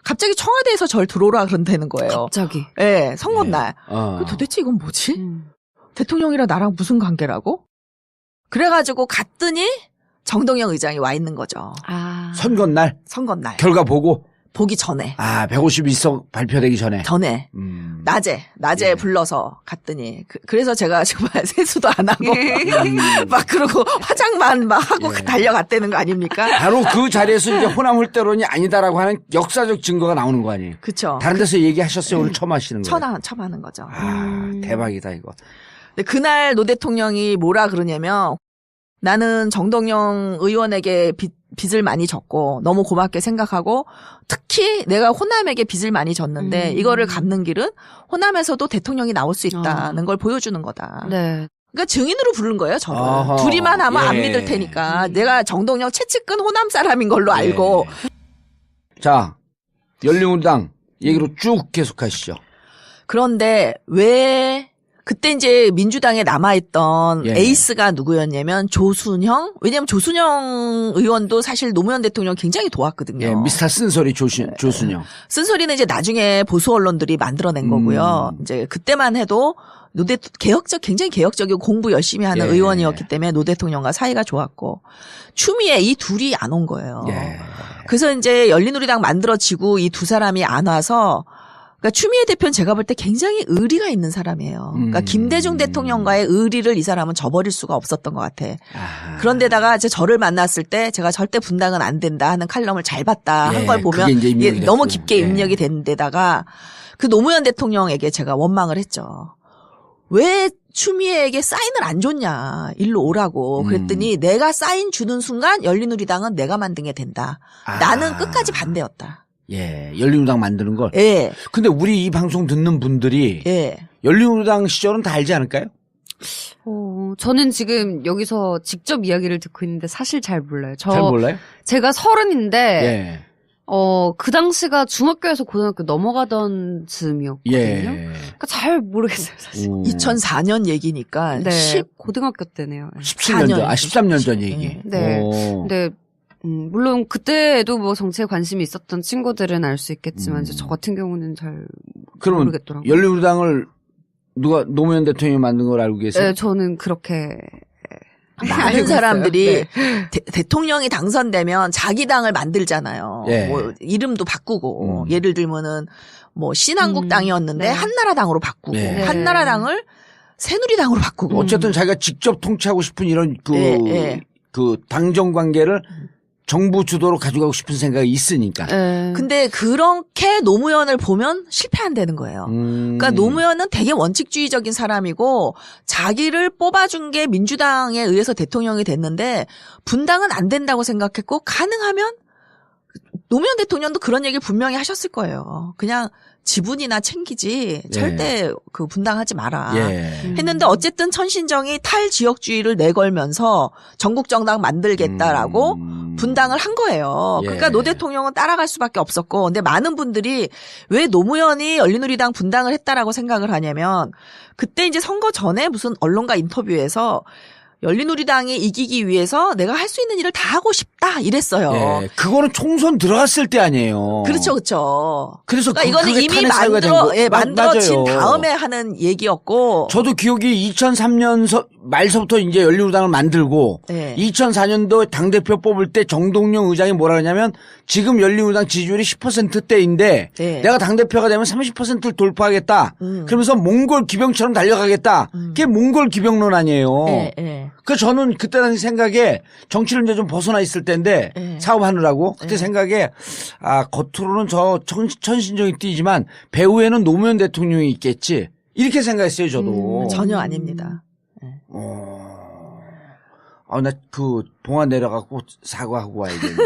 갑자기 청와대에서 절 들어오라 그런다는 거예요. 갑자기. 예, 선거날. 예. 도대체 이건 뭐지? 대통령이랑 나랑 무슨 관계라고? 그래가지고 갔더니 정동영 의장이 와 있는 거죠. 아. 선거날 선거날. 결과 보고 보기 전에. 151석 발표되기 전에. 낮에 예. 불러서 갔더니 그래서 제가 정말 세수도 안 하고 막 그러고 화장만 막 하고 예. 달려갔다는 거 아닙니까? 바로 그 자리에서 이제 호남 홀대론이 아니다라고 하는 역사적 증거가 나오는 거 아니에요. 그렇죠. 다른 데서 얘기하셨어요. 오늘 처음 하시는 거예요. 처음 하는 거죠. 대박이다 이거. 근데 그날 노 대통령이 뭐라 그러냐면 나는 정동영 의원에게 빚을 많이 졌고 너무 고맙게 생각하고 특히 내가 호남에게 빚을 많이 졌는데 이거를 갚는 길은 호남에서도 대통령이 나올 수 있다는 걸 보여주는 거다. 네. 그러니까 증인으로 부른 거예요, 저를. 어허. 둘이만 하면 안 예. 믿을 테니까 내가 정동영 채찍근 호남 사람인 걸로 알고. 자, 열린우리당 얘기로 쭉 계속하시죠. 그런데 왜 그때 이제 민주당에 남아있던 예. 에이스가 누구였냐면 조순영. 왜냐면 조순영 의원도 사실 노무현 대통령 굉장히 도왔거든요. 예, 미스터 쓴소리 조순영. 쓴소리는 이제 나중에 보수 언론들이 만들어낸 거고요. 이제 그때만 해도 굉장히 개혁적이고 공부 열심히 하는 예. 의원이었기 때문에 노 대통령과 사이가 좋았고 추미애 이 둘이 안 온 거예요. 예. 그래서 이제 열린우리당 만들어지고 이 두 사람이 안 와서 그러니까 추미애 대표는 제가 볼 때 굉장히 의리가 있는 사람이에요. 그러니까 김대중 대통령과의 의리를 이 사람은 저버릴 수가 없었던 것 같아. 그런데다가 이제 저를 만났을 때 제가 절대 분당은 안 된다 하는 칼럼을 잘 봤다 한 걸 보면 그게 이제 입력이 이게 너무 됐고. 깊게 입력이 된 데다가 그 노무현 대통령에게 제가 원망을 했죠. 왜 추미애에게 사인을 안 줬냐. 일로 오라고. 그랬더니 내가 사인 주는 순간 열린우리당은 내가 만든 게 된다. 나는 끝까지 반대였다. 예, 열린우리당 만드는 걸. 예. 근데 우리 이 방송 듣는 분들이 예. 열린우리당 시절은 다 알지 않을까요? 저는 지금 여기서 직접 이야기를 듣고 있는데 사실 잘 몰라요. 잘 몰라요? 제가 30인데 예. 그 당시가 중학교에서 고등학교 넘어가던 즈음이었거든요. 예. 그러니까 잘 모르겠어요, 사실. 2004년 얘기니까 네, 고등학교 때네요. 17년 전, 13년 전 얘기. 네. 오. 근데 물론 그때도 뭐 정치에 관심이 있었던 친구들은 알 수 있겠지만 이제 저 같은 경우는 잘 그러면 모르겠더라고요. 열린우리당을 누가 노무현 대통령이 만든 걸 알고 계세요? 네, 저는 그렇게 많은 알고 사람들이 있어요. 대통령이 당선되면 자기 당을 만들잖아요. 예. 뭐 이름도 바꾸고 예를 들면은 뭐 신한국당이었는데 네. 한나라당으로 바꾸고 네. 한나라당을 새누리당으로 바꾸고 어쨌든 자기가 직접 통치하고 싶은 이런 예. 그 당정 관계를 정부 주도로 가져가고 싶은 생각이 있으니까. 네. 근데 그렇게 노무현을 보면 실패한다는 거예요. 그러니까 노무현은 되게 원칙주의적인 사람이고 자기를 뽑아준 게 민주당에 의해서 대통령이 됐는데 분당은 안 된다고 생각했고 가능하면 노무현 대통령도 그런 얘기를 분명히 하셨을 거예요. 그냥 지분이나 챙기지 절대 그 분당하지 마라. 했는데 어쨌든 천신정이 탈지역주의를 내걸면서 전국정당 만들겠다라고 분당을 한 거예요. 그러니까 노 대통령은 따라갈 수밖에 없었고 근데 많은 분들이 왜 노무현이 열린우리당 분당을 했다라고 생각을 하냐면 그때 이제 선거 전에 무슨 언론과 인터뷰에서 열린우리당이 이기기 위해서 내가 할 수 있는 일을 다 하고 싶다 이랬어요. 예. 그거는 총선 들어갔을 때 아니에요. 그렇죠, 그렇죠. 그래서 그러니까 이거는 그게 이미 탄핵 사유가 된 거. 만들어진 맞아요. 다음에 하는 얘기였고. 저도 기억이 2003년 말서부터 이제 열린우리당을 만들고 네. 2004년도 당대표 뽑을 때 정동영 의장이 뭐라 하냐면 지금 열린우리당 지지율이 10%대인데 네. 내가 당대표가 되면 30%를 돌파하겠다. 그러면서 몽골 기병처럼 달려가겠다. 그게 몽골 기병론 아니에요. 네. 그 저는 그때 당시 생각에 정치를 이제 좀 벗어나 있을 때인데 사업하느라고 그때 생각에 겉으로는 저 천신정이 띄지만 배후에는 노무현 대통령이 있겠지 이렇게 생각했어요 저도. 전혀 아닙니다. 나 그 동화 내려가고 사과하고 와야겠네.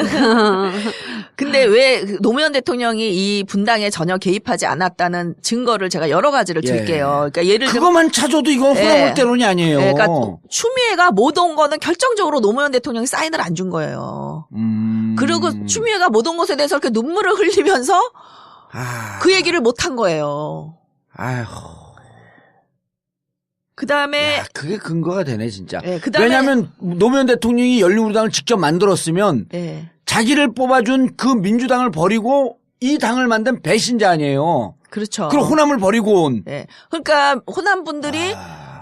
근데 왜 노무현 대통령이 이 분당에 전혀 개입하지 않았다는 증거를 제가 여러 가지를 드릴게요. 그러니까 예를 들면 그것만 찾아도 이건 호남홀대론이 아니에요. 그러니까 추미애가 못 온 거는 결정적으로 노무현 대통령이 사인을 안 준 거예요. 그리고 추미애가 못 온 것에 대해서 이렇게 눈물을 흘리면서 그 얘기를 못 한 거예요. 아휴. 그다음에 그게 근거가 되네 진짜. 그다음에 왜냐하면 노무현 대통령이 열린우리당을 직접 만들었으면 자기를 뽑아준 그 민주당을 버리고 이 당을 만든 배신자 아니에요. 그렇죠. 그럼 호남을 버리고 온. 네. 그러니까 호남 분들이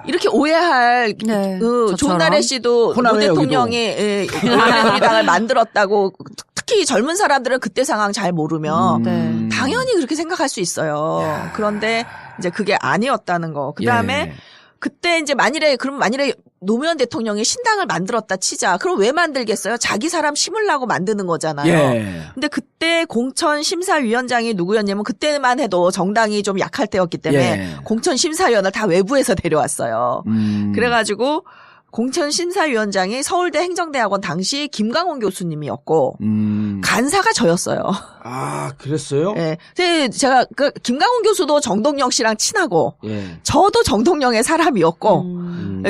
이렇게 오해할 네, 조나래 씨도 모 호남의 대통령이 우리당을 만들었다고 특히 젊은 사람들은 그때 상황 잘 모르면 네. 당연히 그렇게 생각할 수 있어요. 그런데 이제 그게 아니었다는 거. 그다음에 그때 이제 만일에 노무현 대통령이 신당을 만들었다 치자. 그럼 왜 만들겠어요? 자기 사람 심으려고 만드는 거잖아요. 예. 근데 그때 공천 심사위원장이 누구였냐면 그때만 해도 정당이 좀 약할 때였기 때문에 예. 공천 심사위원을 다 외부에서 데려왔어요. 그래가지고 공천 심사위원장이 서울대 행정대학원 당시 김강원 교수님이었고 간사가 저였어요. 아, 그랬어요? 예. 제가 김강원 교수도 정동영 씨랑 친하고 예. 저도 정동영의 사람이었고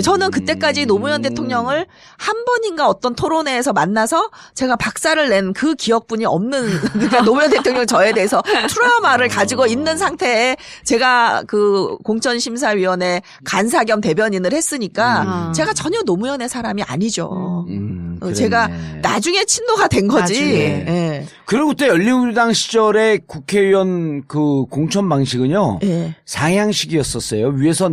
저는 그때까지 노무현 대통령을 한 번인가 어떤 토론회에서 만나서 제가 박살을 낸 그 기억뿐이 없는 그러니까 노무현 대통령 저에 대해서 트라우마를 가지고 있는 상태에 제가 그 공천심사위원회 간사 겸 대변인을 했으니까 제가 전혀 노무현의 사람이 아니죠. 제가 나중에 친노가 된 거지. 예. 그리고 그때 열린우리당 시절에 국회의원 그 공천 방식은요. 예. 상향식이었었어요. 위에서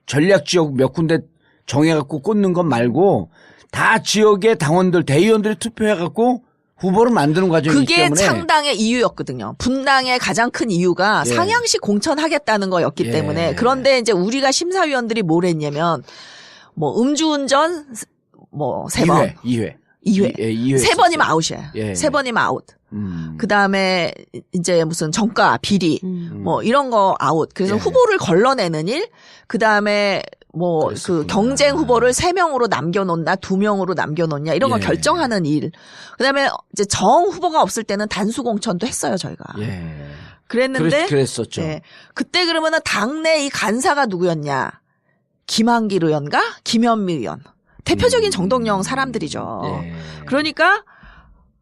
전략지역 몇 군데 정해갖고 꽂는 것 말고 다 지역의 당원들, 대의원들이 투표해갖고 후보를 만드는 과정이기 그게 때문에. 창당의 이유였거든요. 분당의 가장 큰 이유가 예. 상향식 공천하겠다는 거였기 예. 때문에. 그런데 이제 우리가 심사위원들이 뭘 했냐면 뭐 음주운전 뭐 3번. 2회. 2회. 세 번이면 아웃이야. 예. 세 번이면 아웃. 그 다음에 이제 무슨 정가, 비리, 뭐 이런 거 아웃. 그래서 예. 후보를 걸러내는 일. 그 다음에 뭐 그랬었구나. 그 경쟁 후보를 3명으로 남겨놓나 2명으로 남겨놓냐 이런 거 예. 결정하는 일. 그 다음에 이제 정 후보가 없을 때는 단수 공천도 했어요 저희가. 예. 그랬는데. 그랬었죠. 예. 그때 그러면은 당내 이 간사가 누구였냐? 김한길 의원과 김현미 의원. 대표적인 정동영 사람들이죠. 예. 그러니까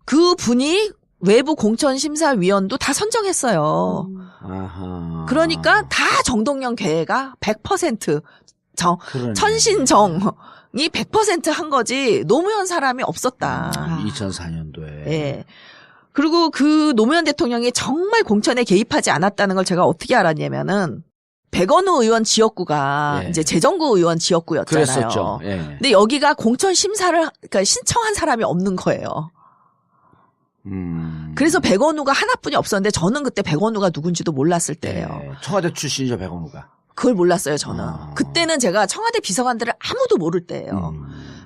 그 분이 외부 공천심사위원도 다 선정했어요. 아하. 그러니까 다 정동영 계획가 100% 그러네. 천신정이 100% 한 거지 노무현 사람이 없었다. 2004년도에. 예. 그리고 그 노무현 대통령이 정말 공천에 개입하지 않았다는 걸 제가 어떻게 알았냐면은 백원우 의원 지역구가 예. 이제 재정구 의원 지역구였잖아요. 그랬었죠. 예. 근데 여기가 공천 심사를 그러니까 신청한 사람이 없는 거예요. 그래서 백원우가 하나뿐이 없었는데 저는 그때 백원우가 누군지도 몰랐을 때예요. 예. 청와대 출신이죠, 백원우가. 그걸 몰랐어요, 저는. 그때는 제가 청와대 비서관들을 아무도 모를 때예요.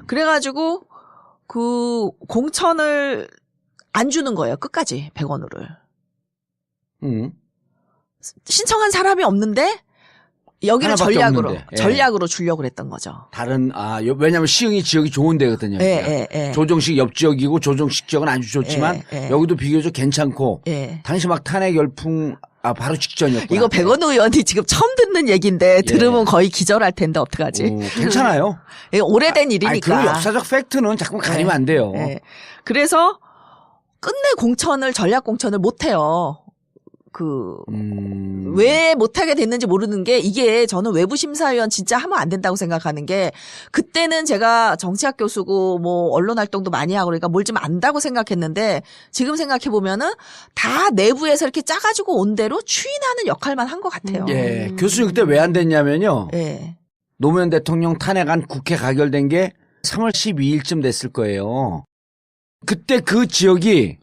그래가지고 그 공천을 안 주는 거예요, 끝까지 백원우를. 신청한 사람이 없는데 여기를 하나밖에 전략으로 없는데. 예. 전략으로 주려고 그랬던 거죠. 왜냐면 시흥이 지역이 좋은 데거든요. 예. 조정식 옆 지역이고 조정식 지역은 아주 좋지만 예. 여기도 비교적 괜찮고 예. 당시 막 탄핵 열풍 바로 직전이었구나. 이거 백원우 의원이 지금 처음 듣는 얘기인데 들으면 거의 기절할 텐데 어떡하지? 괜찮아요. 이거 오래된 일이니까. 그 역사적 팩트는 자꾸 가리면 안 돼요. 예. 그래서 끝내 공천을 전략 공천을 못 해요. 왜 못하게 됐는지 모르는 게 이게 저는 외부 심사위원 진짜 하면 안 된다고 생각하는 게 그때는 제가 정치학 교수고 뭐 언론 활동도 많이 하고 그러니까 뭘 좀 안다고 생각했는데 지금 생각해 보면은 다 내부에서 이렇게 짜가지고 온 대로 추인하는 역할만 한 것 같아요. 예. 교수님 그때 왜 안 됐냐면요. 예. 노무현 대통령 탄핵안 국회 가결된 게 3월 12일쯤 됐을 거예요. 그때 그 지역이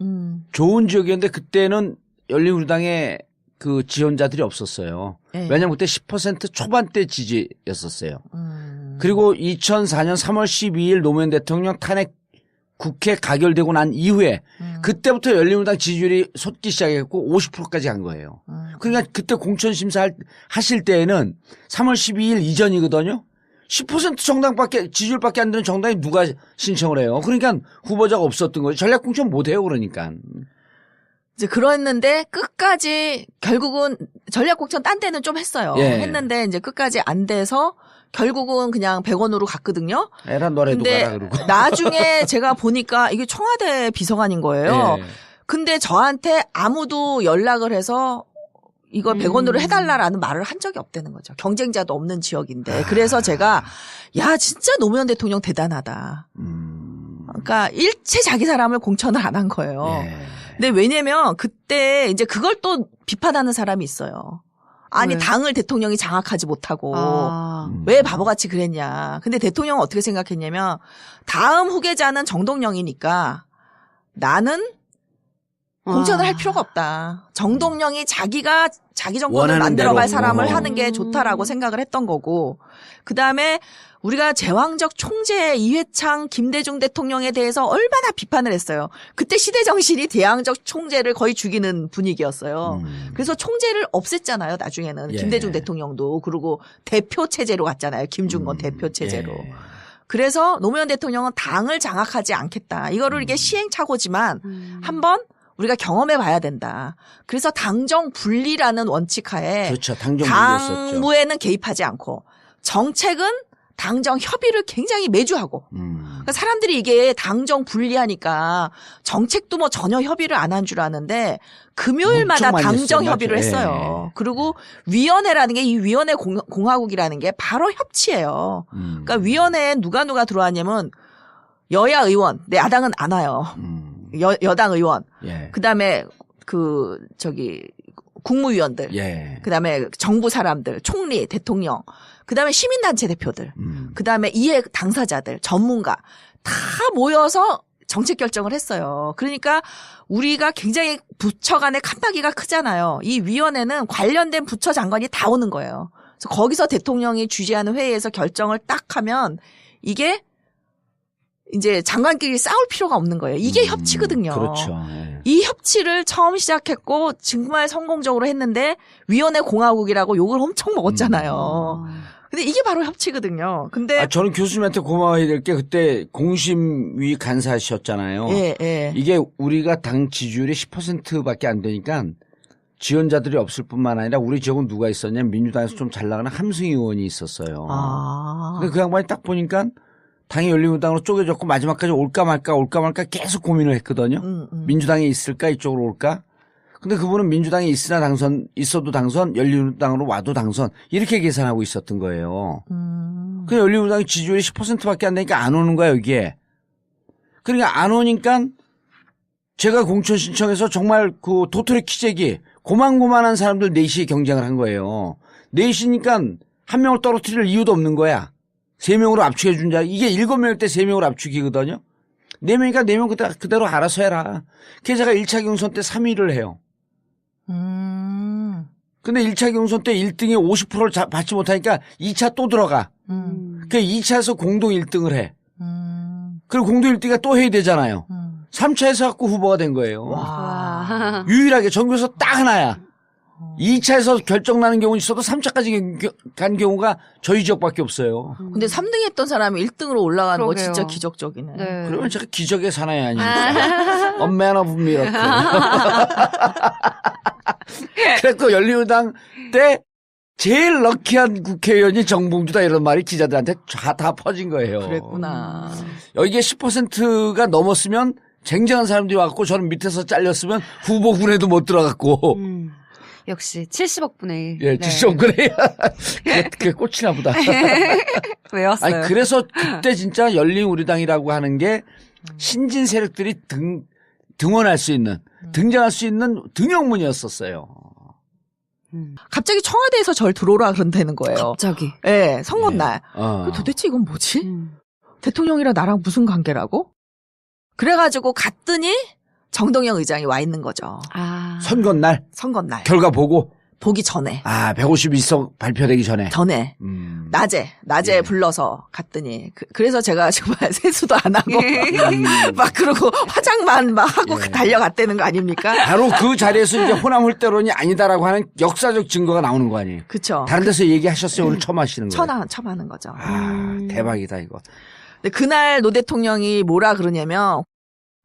좋은 지역이었는데 그때는 열린우리당의 그 지원자들이 없었어요. 네. 왜냐면 그때 10% 초반대 지지였었어요. 그리고 2004년 3월 12일 노무현 대통령 탄핵 국회 가결되고 난 이후에 그때부터 열린우리당 지지율이 솟기 시작했고 50%까지 간 거예요. 그러니까 그때 공천심사 하실 때에는 3월 12일 이전이거든요. 10% 정당밖에 지지율밖에 안 되는 정당이 누가 신청을 해요. 그러니까 후보자가 없었던 거죠. 전략 공천 못 해요. 그러니까. 이제 그랬는데 끝까지 결국은 전략 공천 딴 데는 좀 했어요. 예. 했는데 이제 끝까지 안 돼서 결국은 그냥 100원으로 갔거든요. 에라 너래도 가라 그러고. 나중에 제가 보니까 이게 청와대 비서관인 거예요. 예. 근데 저한테 아무도 연락을 해서 이걸 100원으로 해달라라는 말을 한 적이 없다는 거죠. 경쟁자도 없는 지역인데. 그래서 제가 야 진짜 노무현 대통령 대단하다. 그러니까 일체 자기 사람을 공천을 안 한 거예요. 예. 근데 왜냐면 그때 이제 그걸 또 비판하는 사람이 있어요. 아니 왜? 당을 대통령이 장악하지 못하고 아. 왜 바보같이 그랬냐. 근데 대통령은 어떻게 생각했냐면 다음 후계자는 정동영이니까 나는 공천을 할 필요가 없다. 정동영이 자기가 자기 정권을 원하는 만들어갈 대로. 사람을 하는 게 좋다라고 생각을 했던 거고 그다음에 우리가 제왕적 총재 이회창 김대중 대통령에 대해서 얼마나 비판을 했어요. 그때 시대 정신이 대왕적 총재를 거의 죽이는 분위기였어요. 그래서 총재를 없앴잖아요. 나중에는 예. 김대중 대통령도 그리고 대표 체제로 갔잖아요. 김중건 대표 체제로. 예. 그래서 노무현 대통령은 당을 장악하지 않겠다. 이거를 이게 시행착오지만 한번 우리가 경험해 봐야 된다. 그래서 당정 분리라는 원칙하에 그렇죠. 당정분리였었죠. 당무에는 개입하지 않고 정책은 당정 협의를 굉장히 매주 하고 그러니까 사람들이 이게 당정 분리하니까 정책도 뭐 전혀 협의를 안 한 줄 아는데 금요일마다 엄청 많이 당정 했어요. 협의를 맞아요. 했어요. 예. 그리고 위원회라는 게 이 위원회 공화국이라는 게 바로 협치예요. 그러니까 위원회에 누가 들어왔냐면 여야 의원, 내 야당은 안 와요. 여당 의원, 예. 그다음에 국무위원들, 예. 그다음에 정부 사람들, 총리, 대통령, 그다음에 시민단체 대표들, 그다음에 이해 당사자들, 전문가 다 모여서 정책 결정을 했어요. 그러니까 우리가 굉장히 부처 간의 칸막이가 크잖아요. 이 위원회는 관련된 부처 장관이 다 오는 거예요. 그래서 거기서 대통령이 주재하는 회의에서 결정을 딱 하면 이게 이제 장관끼리 싸울 필요가 없는 거예요. 이게 협치거든요. 그렇죠. 예. 이 협치를 처음 시작했고 정말 성공적으로 했는데 위원회 공화국이라고 욕을 엄청 먹었잖아요. 근데 이게 바로 협치거든요. 근데 저는 교수님한테 고마워해야 될 게 그때 공심위 간사셨잖아요. 예. 이게 우리가 당 지지율이 10%밖에 안 되니까 지원자들이 없을 뿐만 아니라 우리 지역은 누가 있었냐면 민주당에서 좀 잘 나가는 함승희 의원이 있었어요. 근데 그 양반이 딱 보니까 당이 열린우리당으로 쪼개졌고 마지막까지 올까 말까 계속 고민을 했거든요. 민주당에 있을까 이쪽으로 올까. 근데 그분은 민주당에 있어도 당선, 열린우리당으로 와도 당선 이렇게 계산하고 있었던 거예요. 근데 열린우리당이 지지율이 10%밖에 안 되니까 안 오는 거야 여기에. 그러니까 안 오니까 제가 공천 신청해서 정말 그 도토리 키재기 고만고만한 사람들 넷이 경쟁을 한 거예요. 넷이니까 한 명을 떨어뜨릴 이유도 없는 거야. 3명으로 압축해 준 자. 이게 7명일 때 3명으로 압축이거든요. 4명이니까 4명 그대로 알아서 해라. 그래서 제가 1차 경선 때 3위를 해요. 근데 1차 경선 때 1등이 50%를 받지 못하니까 2차 또 들어가. 그 2차에서 공동 1등을 해. 그리고 공동 1등이 또 해야 되잖아요. 3차에서 갖고 후보가 된 거예요. 와. 유일하게 전국에서 딱 하나야. 2차에서 결정나는 경우는 있어도 3차까지 간 경우가 저희 지역밖에 없어요. 근데 3등 했던 사람이 1등으로 올라가는 거 그러게요. 진짜 기적적이네. 네. 그러면 제가 기적의 사나이 아닙니까? A man of miracle. 그래서 열린우리당 때 제일 럭키한 국회의원이 정봉주다 이런 말이 기자들한테 다 퍼진 거예요. 그랬구나. 이게 10%가 넘었으면 쟁쟁한 사람들이 왔고 저는 밑에서 잘렸으면 후보군에도 못 들어갔고. 역시 70억 분의 1. 예, 지정그래. 그게 꽂히나 보다. 외웠어요. 아니, 그래서 그때 진짜 열린우리당이라고 하는 게 신진 세력들이 등원할 수 있는, 등장할 수 있는 등용문이었었어요. 갑자기 청와대에서 절 들어오라 그런다는 거예요. 갑자기. 예, 선거날. 어. 도대체 이건 뭐지? 대통령이랑 나랑 무슨 관계라고? 그래가지고 갔더니 정동영 의장이 와 있는 거죠. 아. 선거날 선거날. 결과 보고 보기 전에. 152석 발표되기 전에. 낮에 예. 불러서 갔더니 그래서 제가 정말 세수도 안 하고 막 그러고 화장만 막 하고 예. 달려갔다는 거 아닙니까? 바로 그 자리에서 이제 호남홀대론이 아니다라고 하는 역사적 증거가 나오는 거 아니에요. 그쵸. 다른 데서 얘기하셨어요. 오늘 처음 하시는 거예요. 처음 하는 거죠. 대박이다 이거. 근데 그날 노 대통령이 뭐라 그러냐면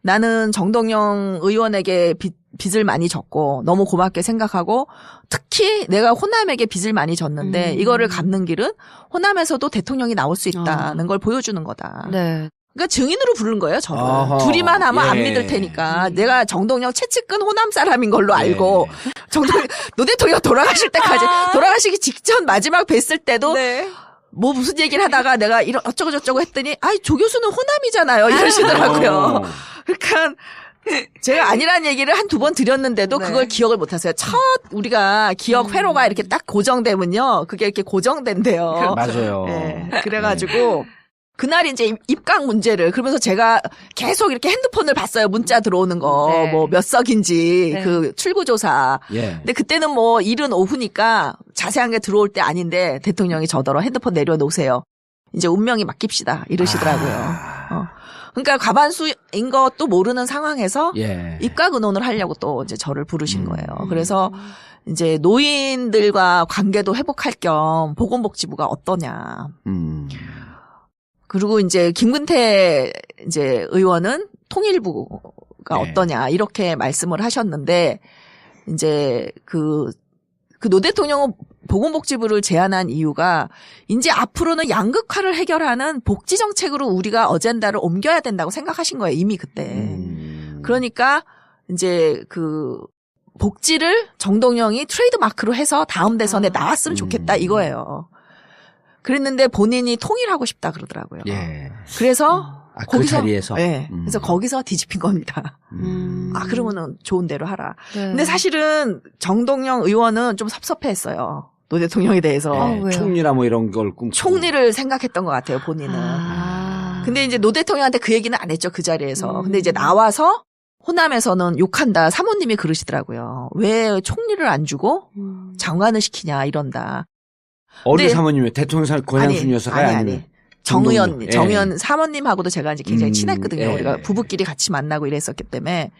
나는 정동영 의원에게 빚을 많이 졌고 너무 고맙게 생각하고 특히 내가 호남에게 빚을 많이 졌는데 이거를 갚는 길은 호남에서도 대통령이 나올 수 있다는 걸 보여주는 거다. 네. 그러니까 증인으로 부른 거예요, 저를. 어허. 둘이만 하면 안 예. 믿을 테니까 내가 정동영 채측근 호남 사람인 걸로 알고 노 대통령 돌아가실 때까지 돌아가시기 직전 마지막 뵀을 때도 뭐 무슨 얘기를 하다가 내가 이런 어쩌고저쩌고 했더니 아이 조 교수는 호남이잖아요 이러시더라고요. 그러니까 제가 아니라는 얘기를 한 두 번 드렸는데도 네. 그걸 기억을 못하세요. 첫 우리가 기억 회로가 이렇게 딱 고정되면요. 그게 이렇게 고정된대요. 맞아요. 네. 그래가지고 그날 이제 입각 문제를 그러면서 제가 계속 이렇게 핸드폰을 봤어요. 문자 들어오는 거 네. 뭐 몇 석인지 네. 그 출구조사. 예. 근데 그때는 뭐 이른 오후니까 자세한 게 들어올 때 아닌데 대통령이 저더러 핸드폰 내려놓으세요. 이제 운명이 맡깁시다 이러시더라고요. 그러니까 과반수인 것도 모르는 상황에서 예. 입각 의논을 하려고 또 이제 저를 부르신 거예요. 그래서 이제 노인들과 관계도 회복할 겸 보건복지부가 어떠냐. 그리고 이제 김근태 이제 의원은 통일부가 네. 어떠냐 이렇게 말씀을 하셨는데 이제 그 노 대통령은 보건복지부를 제안한 이유가 이제 앞으로는 양극화를 해결하는 복지 정책으로 우리가 어젠다를 옮겨야 된다고 생각하신 거예요. 이미 그때. 그러니까 이제 그 복지를 정동영이 트레이드 마크로 해서 다음 대선에 나왔으면 좋겠다 이거예요. 그랬는데 본인이 통일하고 싶다 그러더라고요. 예. 그래서 그 자리에서. 네. 그래서 거기서 뒤집힌 겁니다. 아 그러면은 좋은 대로 하라. 네. 근데 사실은 정동영 의원은 좀 섭섭해했어요. 노 대통령에 대해서 왜요? 총리나 뭐 이런 걸 꿈꾸고. 총리를 생각했던 것 같아요. 본인은. 근데 이제 노 대통령한테 그 얘기는 안 했죠. 그 자리에서. 근데 이제 나와서 호남에서는 욕한다. 사모님이 그러시더라고요. 왜 총리를 안 주고 장관을 시키냐 이런다. 어느 근데- 사모님이 대통령 권양순이어서가 아니면 정의원, 예. 정의원 사모님하고도 제가 이제 굉장히 음, 친했거든요. 예. 우리가 부부끼리 같이 만나고 이랬었기 때문에.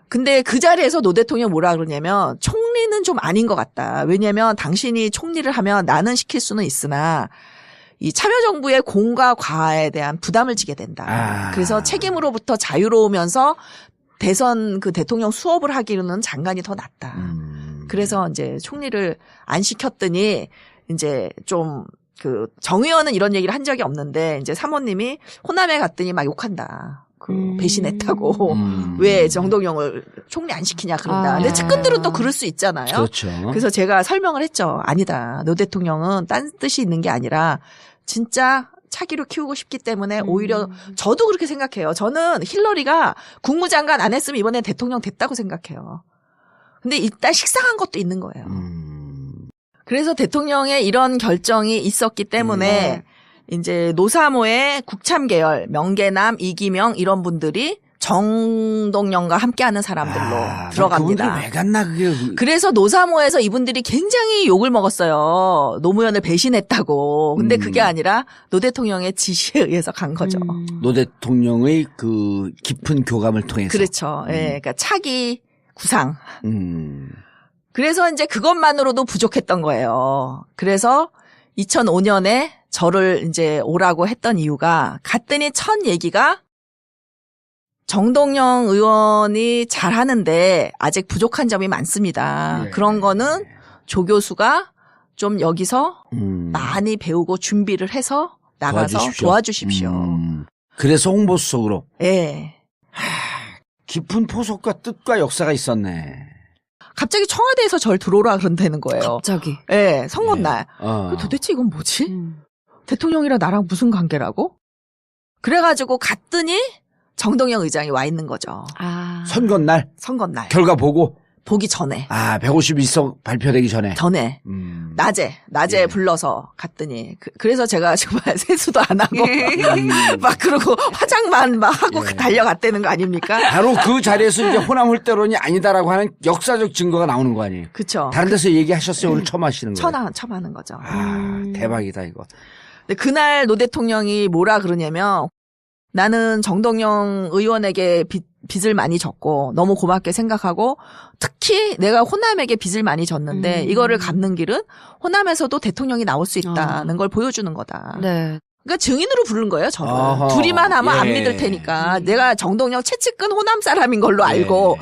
근데 그 자리에서 노 대통령 뭐라 그러냐면 총리는 좀 아닌 것 같다. 왜냐하면 당신이 총리를 하면 나는 시킬 수는 있으나 이 참여정부의 공과 과에 대한 부담을 지게 된다. 아. 그래서 책임으로부터 자유로우면서 대선 그 대통령 수업을 하기로는 장관이 더 낫다. 그래서 이제 총리를 안 시켰더니 이제 좀 그 정의원은 이런 얘기를 한 적이 없는데 이제 사모님이 호남에 갔더니 막 욕한다. 그 배신했다고. 왜 정동영을 총리 안 시키냐 그런다. 근데 측근들은 또 그럴 수 있잖아요. 그렇죠. 그래서 제가 설명을 했죠. 아니다. 노 대통령은 딴 뜻이 있는 게 아니라 진짜 차기로 키우고 싶기 때문에 오히려 저도 그렇게 생각해요. 저는 힐러리가 국무장관 안 했으면 이번에 대통령 됐다고 생각해요. 근데 일단 식상한 것도 있는 거예요. 그래서 대통령의 이런 결정이 있었기 때문에 이제 노사모의 국참 계열, 명계남, 이기명 이런 분들이 정동영과 함께하는 사람들로 들어갑니다. 그분들 왜 갔나 그게. 그래서 노사모에서 이분들이 굉장히 욕을 먹었어요. 노무현을 배신했다고. 근데 그게 아니라 노 대통령의 지시에 의해서 간 거죠. 노 대통령의 그 깊은 교감을 통해서. 그렇죠. 예, 그러니까 차기 구상. 음. 그래서 이제 그것만으로도 부족했던 거예요. 그래서 2005년에 저를 이제 오라고 했던 이유가 갔더니 첫 얘기가 정동영 의원이 잘하는데 아직 부족한 점이 많습니다. 예. 그런 거는 조 교수가 좀 여기서 음. 많이 배우고 준비를 해서 나가서 도와주십시오. 도와주십시오. 그래서 홍보수석으로 예. 깊은 포석과 뜻과 역사가 있었네. 갑자기 청와대에서 절 들어오라 그런다는 거예요. 갑자기. 예, 선거날. 어. 도대체 이건 뭐지? 대통령이랑 나랑 무슨 관계라고? 그래가지고 갔더니 정동영 의장이 와 있는 거죠. 선거날 선거날. 결과 보고 보기 전에. 151석 발표되기 전에. 낮에 예. 불러서 갔더니 그래서 제가 정말 세수도 안 하고 막 그러고 화장만 막 하고 예. 달려갔다는 거 아닙니까? 바로 그 자리에서 이제 호남 홀대론이 아니다라고 하는 역사적 증거가 나오는 거 아니에요. 그렇죠. 다른 데서 얘기하셨어요. 오늘 처음 하시는 거예요. 처음 하는 거죠. 대박이다 이거. 근데 그날 노 대통령이 뭐라 그러냐면 나는 정동영 의원에게 빚을 많이 졌고 너무 고맙게 생각하고 특히 내가 호남에게 빚을 많이 졌는데 이거를 갚는 길은 호남에서도 대통령이 나올 수 있다는 걸 보여주는 거다. 네. 그러니까 증인으로 부른 거예요, 저를. 어허. 둘이만 하면 안 예. 믿을 테니까. 내가 정동영 최측근 호남 사람인 걸로 알고